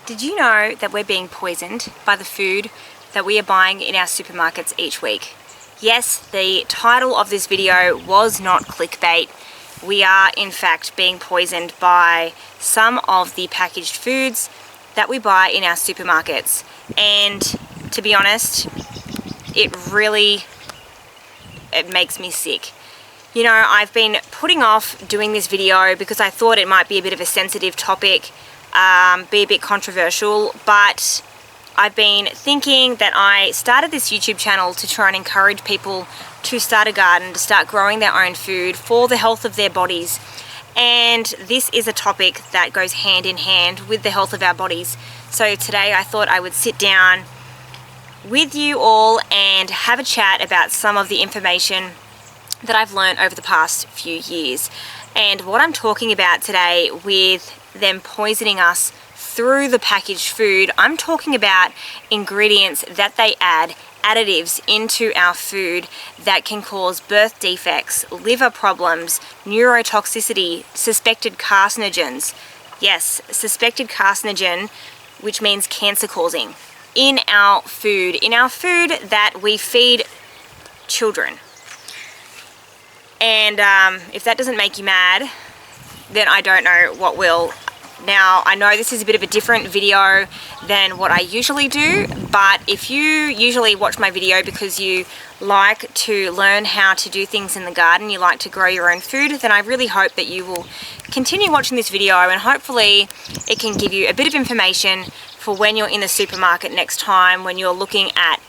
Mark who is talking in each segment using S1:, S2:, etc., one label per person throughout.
S1: Did you know that we're being poisoned by the food that we are buying in our supermarkets each week? Yes, the title of this video was not clickbait. We are in fact being poisoned by some of the packaged foods that we buy in our supermarkets. And to be honest, it makes me sick. You know, I've been putting off doing this video because I thought it might be a bit of a sensitive topic, be a bit controversial, but I've been thinking that I started this YouTube channel to try and encourage people to start a garden, to start growing their own food for the health of their bodies. And this is a topic that goes hand in hand with the health of our bodies. So today I thought I would sit down with you all and have a chat about some of the information that I've learned over the past few years. And what I'm talking about today with them poisoning us through the packaged food, I'm talking about ingredients that they add, additives into our food that can cause birth defects, liver problems, neurotoxicity, suspected carcinogens. Yes, suspected carcinogen, which means cancer causing, in our food that we feed children. And if that doesn't make you mad, then I don't know what will. Now, I know this is a bit of a different video than what I usually do, but if you usually watch my video because you like to learn how to do things in the garden, you like to grow your own food, then I really hope that you will continue watching this video, and hopefully it can give you a bit of information for when you're in the supermarket next time, when you're looking at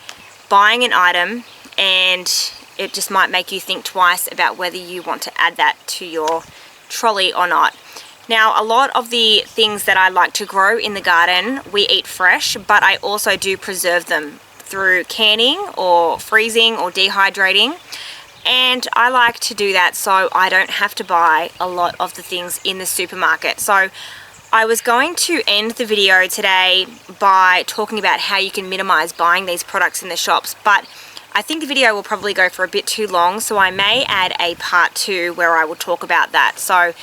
S1: buying an item, and it just might make you think twice about whether you want to add that to your trolley or not. Now, a lot of the things that I like to grow in the garden, we eat fresh, but I also do preserve them through canning or freezing or dehydrating. And I like to do that so I don't have to buy a lot of the things in the supermarket. So I was going to end the video today by talking about how you can minimize buying these products in the shops, but I think the video will probably go for a bit too long, so I may add a part 2 where I will talk about that. So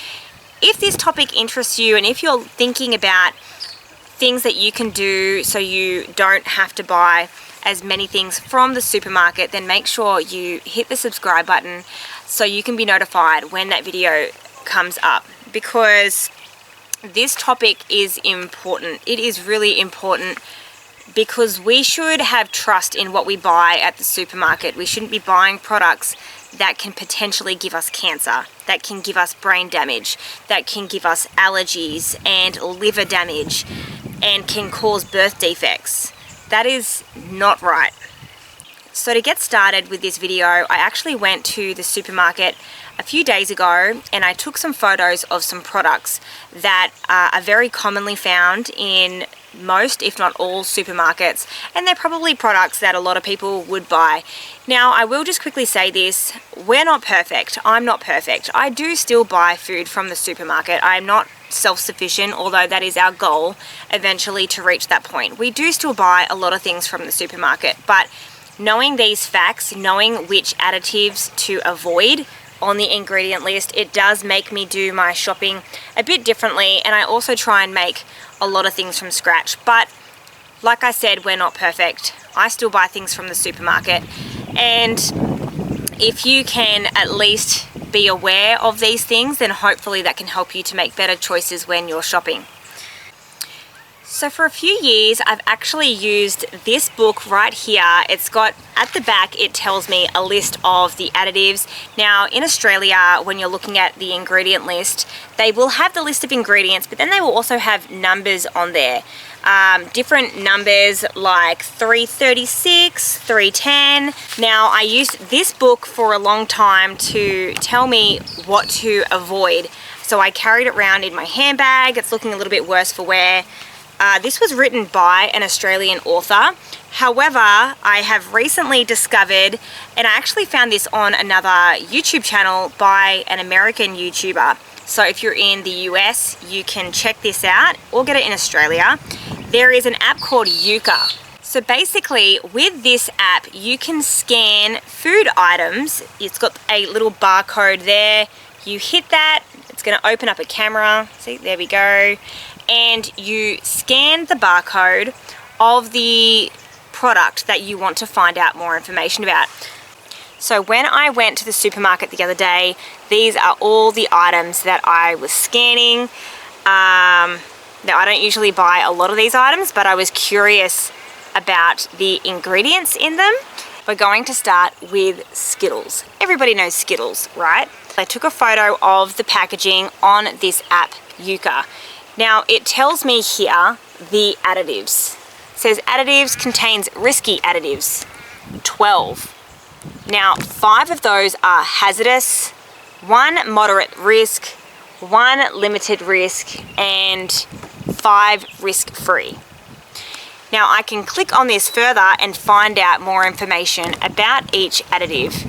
S1: if this topic interests you, and if you're thinking about things that you can do so you don't have to buy as many things from the supermarket, then make sure you hit the subscribe button so you can be notified when that video comes up, because this topic is important. It is really important because we should have trust in what we buy at the supermarket. We shouldn't be buying products that can potentially give us cancer, that can give us brain damage, that can give us allergies and liver damage, and can cause birth defects. That is not right. So to get started with this video, I actually went to the supermarket a few days ago and I took some photos of some products that are very commonly found in most, if not all, supermarkets, and they're probably products that a lot of people would buy. Now, I will just quickly say this: we're not perfect. I'm not perfect. I do still buy food from the supermarket. I'm not self-sufficient, although that is our goal eventually, to reach that point. We do still buy a lot of things from the supermarket, but knowing these facts, knowing which additives to avoid on the ingredient list, it does make me do my shopping a bit differently, and I also try and make a lot of things from scratch. But like I said, we're not perfect. I still buy things from the supermarket, and if you can at least be aware of these things, then hopefully that can help you to make better choices when you're shopping. So for a few years, I've actually used this book right here. It's got, at the back, it tells me a list of the additives. Now, in Australia, when you're looking at the ingredient list, they will have the list of ingredients, but then they will also have numbers on there. Different numbers like 336, 310. Now, I used this book for a long time to tell me what to avoid. So I carried it around in my handbag. It's looking a little bit worse for wear. This was written by an Australian author. However, I have recently discovered, and I actually found this on another YouTube channel by an American YouTuber. So if you're in the US, you can check this out, or get it in Australia. There is an app called Yuka. So basically, with this app, you can scan food items. It's got a little barcode there. You hit that, it's going to open up a camera. See, there we go. and you scan the barcode of the product that you want to find out more information about. So when I went to the supermarket the other day, these are all the items that I was scanning. Now, I don't usually buy a lot of these items, but I was curious about the ingredients in them. We're going to start with Skittles. Everybody knows Skittles, right? I took a photo of the packaging on this app, Yuka. Now, it tells me here the additives. It says additives contains risky additives, 12. Now, 5 of those are hazardous, 1 moderate risk, 1 limited risk, and 5 risk-free. Now, I can click on this further and find out more information about each additive.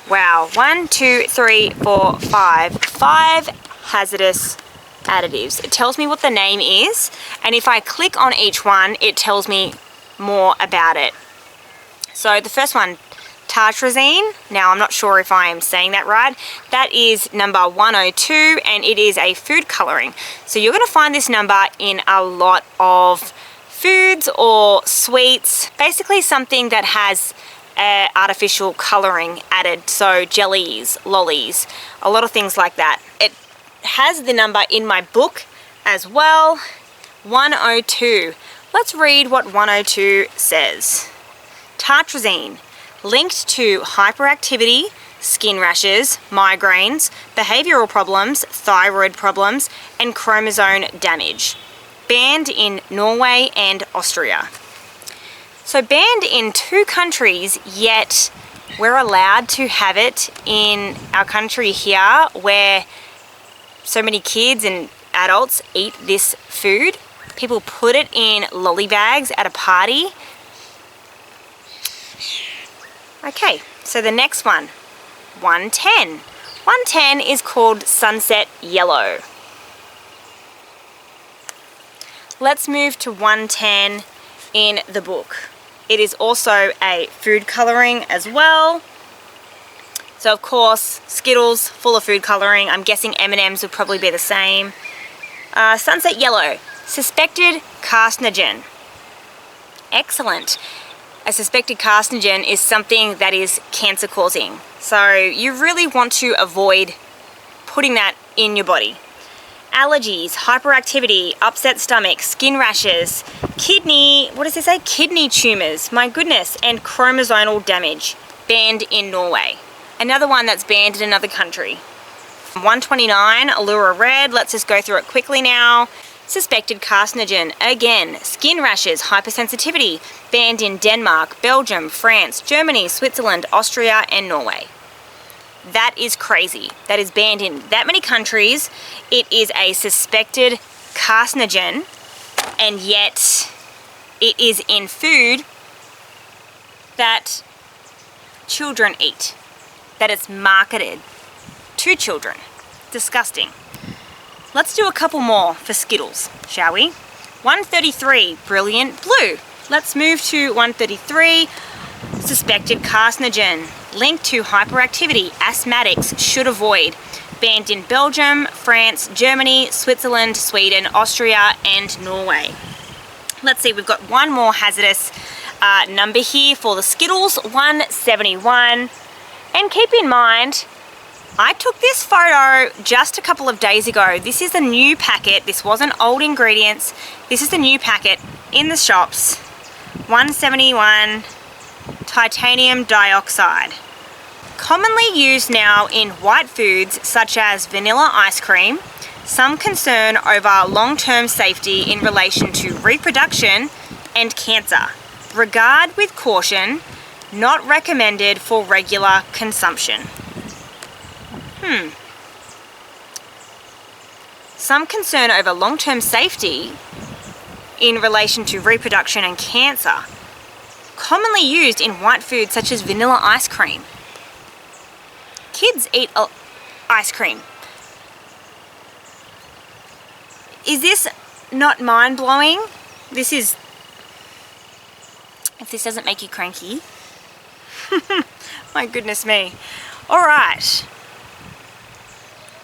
S1: Wow, 1, 2, 3, 4, 5. 5 hazardous additives. It tells me what the name is, and if I click on each one, it tells me more about it. So the first one, tartrazine. Now, I'm not sure if I am saying that right. That is number 102, and it is a food coloring. So you're going to find this number in a lot of foods or sweets, basically something that has artificial coloring added, so jellies, lollies, a lot of things like that. It has the number in my book as well, 102. Let's read what 102 says. Tartrazine, linked to hyperactivity, skin rashes, migraines, behavioral problems, thyroid problems, and chromosome damage. Banned in Norway and Austria. So banned in 2 countries, yet we're allowed to have it in our country here where so many kids and adults eat this food. People put it in lolly bags at a party. Okay, so the next one, 110. 110 is called Sunset Yellow. Let's move to 110 in the book. It is also a food coloring as well. So of course, Skittles, full of food coloring. I'm guessing M&Ms would probably be the same. Sunset Yellow, suspected carcinogen. Excellent. A suspected carcinogen is something that is cancer causing. So you really want to avoid putting that in your body. Allergies, hyperactivity, upset stomach, skin rashes, kidney, what does it say? Kidney tumors, my goodness, and chromosomal damage, banned in Norway. Another one that's banned in another country. 129, Allura Red, let's just go through it quickly now. Suspected carcinogen, again, skin rashes, hypersensitivity, banned in Denmark, Belgium, France, Germany, Switzerland, Austria, and Norway. That is crazy. That is banned in that many countries. It is a suspected carcinogen, and yet it is in food that children eat, that it's marketed to children. Disgusting. Let's do a couple more for Skittles, shall we? 133, Brilliant Blue. Let's move to 133, suspected carcinogen, linked to hyperactivity, asthmatics should avoid. Banned in Belgium, France, Germany, Switzerland, Sweden, Austria, and Norway. Let's see, we've got one more hazardous number here for the Skittles, 171. And keep in mind, I took this photo just a couple of days ago. This is a new packet. This wasn't old ingredients. This is the new packet in the shops. 171 titanium dioxide. Commonly used now in white foods such as vanilla ice cream. Some concern over long-term safety in relation to reproduction and cancer. Regard with caution. Not recommended for regular consumption. Some concern over long-term safety in relation to reproduction and cancer. Commonly used in white foods such as vanilla ice cream. Kids eat ice cream. Is this not mind-blowing? This is... If this doesn't make you cranky. My goodness me. All right.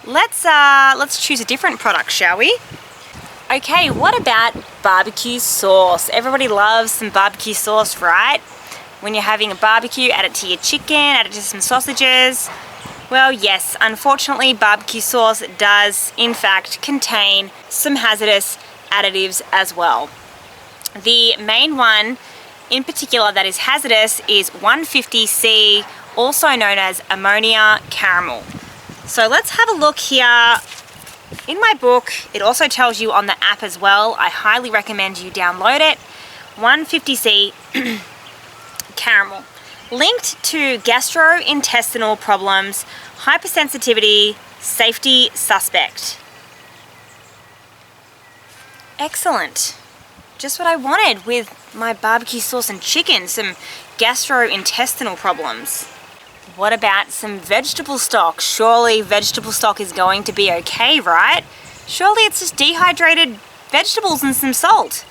S1: Let's choose a different product, shall we? Okay, what about barbecue sauce? Everybody loves some barbecue sauce, right? When you're having a barbecue, add it to your chicken, add it to some sausages. Well, yes, unfortunately, barbecue sauce does, in fact, contain some hazardous additives as well. The main one in particular that is hazardous is 150C, also known as ammonia caramel. So let's have a look here. In my book, it also tells you on the app as well. I highly recommend you download it. 150C caramel. Linked to gastrointestinal problems, hypersensitivity, safety suspect. Excellent. Just what I wanted with my barbecue sauce and chicken, some gastrointestinal problems. What about some vegetable stock? Surely vegetable stock is going to be okay, right? Surely it's just dehydrated vegetables and some salt.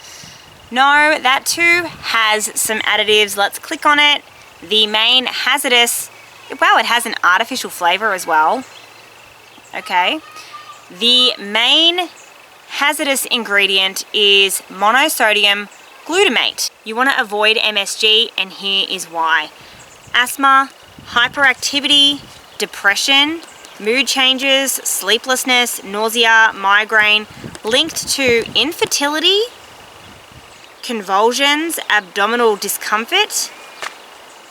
S1: No, that too has some additives. Let's click on it. The main hazardous, wow, it has an artificial flavor as well. Okay. The main hazardous ingredient is monosodium glutamate. You want to avoid MSG, and here is why. Asthma, hyperactivity, depression, mood changes, sleeplessness, nausea, migraine, linked to infertility, convulsions, abdominal discomfort.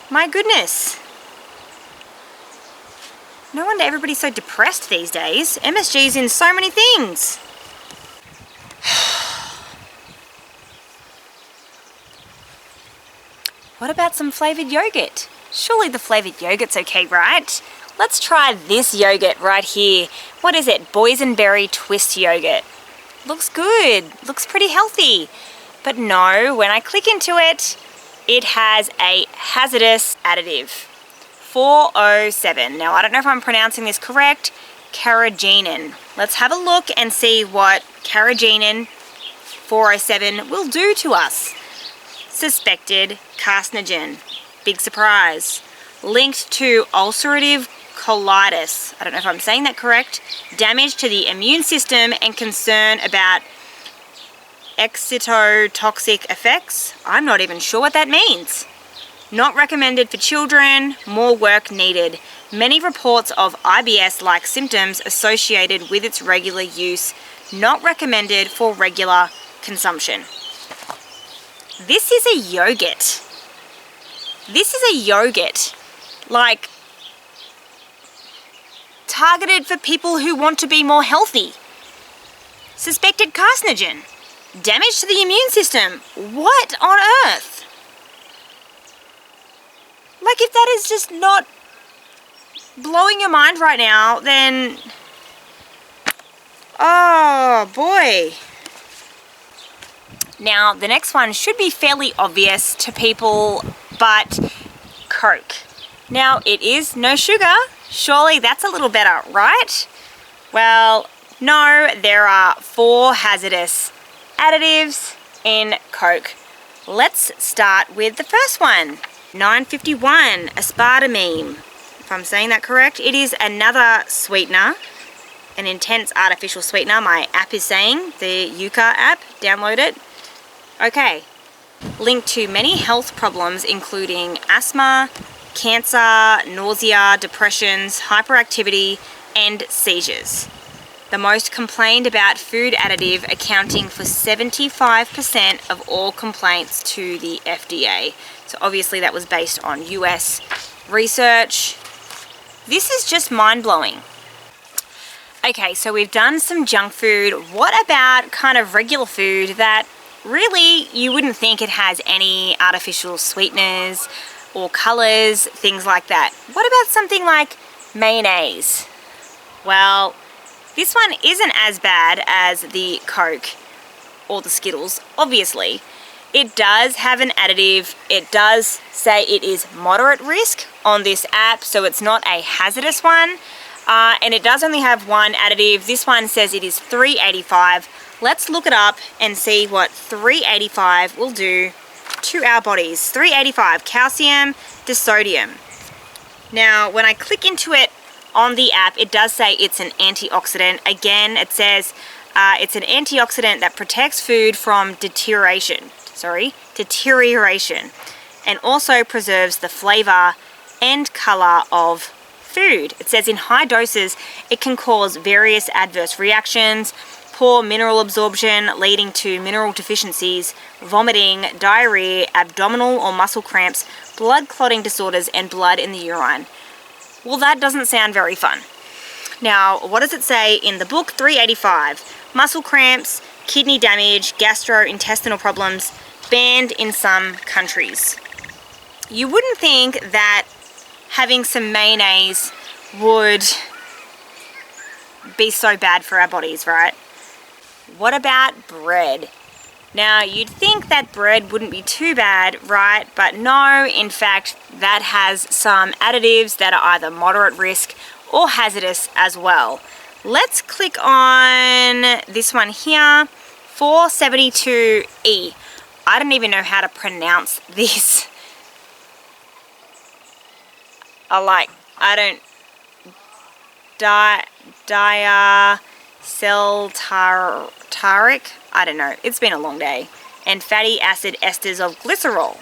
S1: My goodness. No wonder everybody's so depressed these days. MSG is in so many things. What about some flavoured yogurt? Surely the flavoured yogurt's okay, right? Let's try this yogurt right here. What is it? Boysenberry twist yogurt. Looks good. Looks pretty healthy. But no, when I click into it, it has a hazardous additive. 407. Now, I don't know if I'm pronouncing this correct. Carrageenan. Let's have a look and see what carrageenan 407 will do to us. Suspected carcinogen. Big surprise. Linked to ulcerative colitis. I don't know if I'm saying that correct. Damage to the immune system and concern about excitotoxic effects. I'm not even sure what that means. Not recommended for children. More work needed. Many reports of IBS-like symptoms associated with its regular use. Not recommended for regular consumption. This is a yogurt. This is a yogurt, like, targeted for people who want to be more healthy. Suspected carcinogen. Damage to the immune system. What on earth? Like, if that is just not blowing your mind right now, then... oh, boy. Now, the next one should be fairly obvious to people, but Coke. Now, it is no sugar. Surely that's a little better, right? Well, no, there are 4 hazardous additives in Coke. Let's start with the first one. 951, aspartame. If I'm saying that correct, it is another sweetener, an intense artificial sweetener. My app is saying, the Yuka app, download it. Okay, linked to many health problems including asthma, cancer, nausea, depressions, hyperactivity, and seizures. The most complained about food additive, accounting for 75% of all complaints to the FDA. So obviously that was based on US research. This is just mind-blowing. Okay, so we've done some junk food. What about kind of regular food that really you wouldn't think it has any artificial sweeteners or colors, things like that? What about something like mayonnaise? Well, this one isn't as bad as the Coke or the Skittles, obviously. It does have an additive. It does say it is moderate risk on this app, so it's not a hazardous one. And it does only have one additive. This one says it is 385. Let's look it up and see what 385 will do to our bodies. 385, calcium disodium. Now, when I click into it on the app, it does say it's an antioxidant. Again, it says It's an antioxidant that protects food from deterioration, and also preserves the flavor and color of food. It says in high doses, it can cause various adverse reactions, poor mineral absorption leading to mineral deficiencies, vomiting, diarrhea, abdominal or muscle cramps, blood clotting disorders, and blood in the urine. Well, that doesn't sound very fun. Now, what does it say in the book 385? Muscle cramps, kidney damage, gastrointestinal problems, banned in some countries. You wouldn't think that having some mayonnaise would be so bad for our bodies, right? What about bread? Now, you'd think that bread wouldn't be too bad, right? But no, in fact, that has some additives that are either moderate risk or hazardous as well. Let's click on this one here, 472E. I don't even know how to pronounce this. Diacyltaric, I don't know, it's been a long day, and fatty acid esters of glycerol.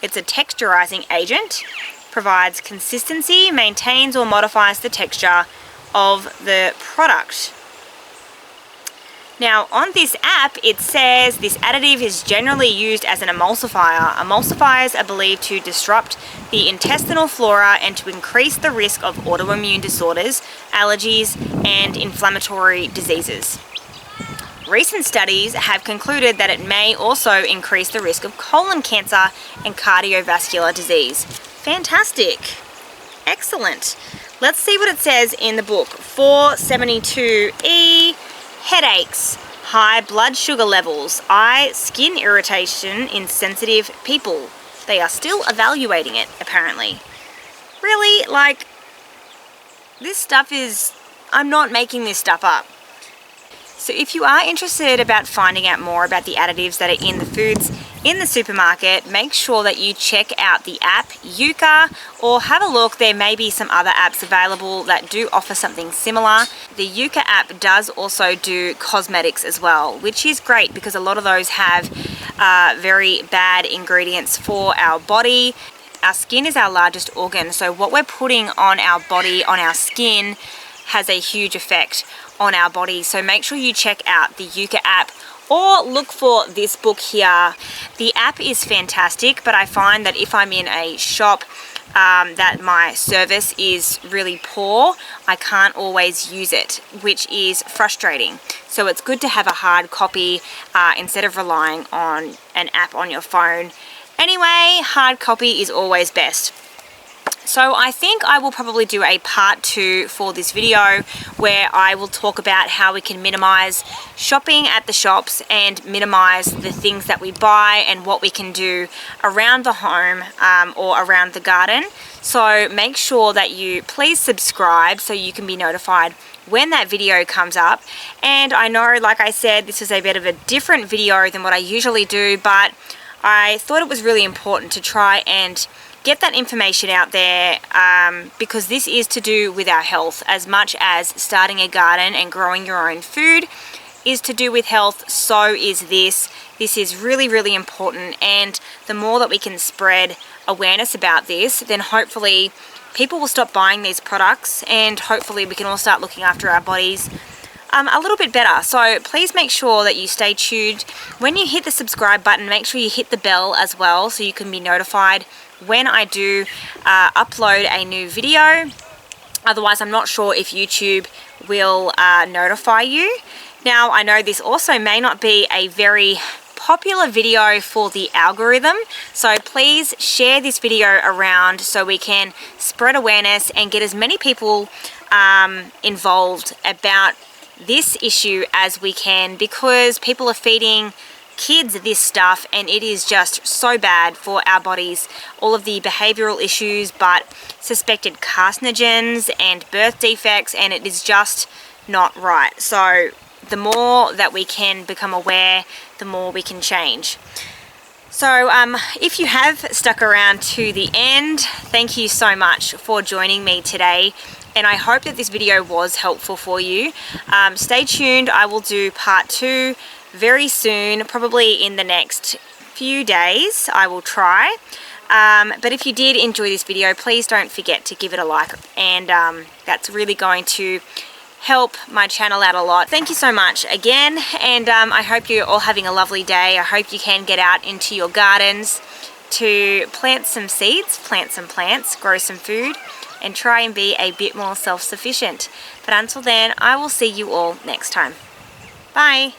S1: It's a texturizing agent, provides consistency, maintains or modifies the texture of the product. Now, on this app, it says this additive is generally used as an emulsifier. Emulsifiers are believed to disrupt the intestinal flora and to increase the risk of autoimmune disorders, allergies, and inflammatory diseases. Recent studies have concluded that it may also increase the risk of colon cancer and cardiovascular disease. Fantastic. Excellent. Let's see what it says in the book. 472E. Headaches, high blood sugar levels, eye, skin irritation in sensitive people. They are still evaluating it, apparently. Really, like, this stuff is, I'm not making this stuff up. So if you are interested about finding out more about the additives that are in the foods in the supermarket, make sure that you check out the app Yuka, or have a look. There may be some other apps available that do offer something similar. The Yuka app does also do cosmetics as well, which is great because a lot of those have very bad ingredients for our body. Our skin is our largest organ, so what we're putting on our body, on our skin, has a huge effect on our body. So make sure you check out the Yuka app, or look for this book here. The app is fantastic, but I find that if I'm in a shop that my service is really poor, I can't always use it, which is frustrating. So it's good to have a hard copy instead of relying on an app on your phone. Anyway, hard copy is always best. So I think I will probably do a part 2 for this video where I will talk about how we can minimize shopping at the shops and minimize the things that we buy and what we can do around the home or around the garden. So make sure that you please subscribe so you can be notified when that video comes up. And I know, like I said, this is a bit of a different video than what I usually do, but I thought it was really important to try and get that information out there because this is to do with our health as much as starting a garden and growing your own food is to do with health. So is this. This is really, really important, and the more that we can spread awareness about this, then hopefully people will stop buying these products, and hopefully we can all start looking after our bodies a little bit better. So please make sure that you stay tuned. When you hit the subscribe button, make sure you hit the bell as well so you can be notified when I do upload a new video. Otherwise, I'm not sure if YouTube will notify you. Now, I know this also may not be a very popular video for the algorithm, so please share this video around so we can spread awareness and get as many people involved about this issue as we can, because people are feeding kids this stuff and it is just so bad for our bodies. All of the behavioral issues, but suspected carcinogens and birth defects, and it is just not right. So the more that we can become aware, the more we can change. So if you have stuck around to the end, thank you so much for joining me today, and I hope that this video was helpful for you. Stay tuned, I will do part 2 very soon, probably in the next few days. I will try. But if you did enjoy this video, please don't forget to give it a like, and that's really going to help my channel out a lot. Thank you so much again, and I hope you're all having a lovely day. I hope you can get out into your gardens to plant some seeds, plant some plants, grow some food, and try and be a bit more self-sufficient. But until then, I will see you all next time. Bye!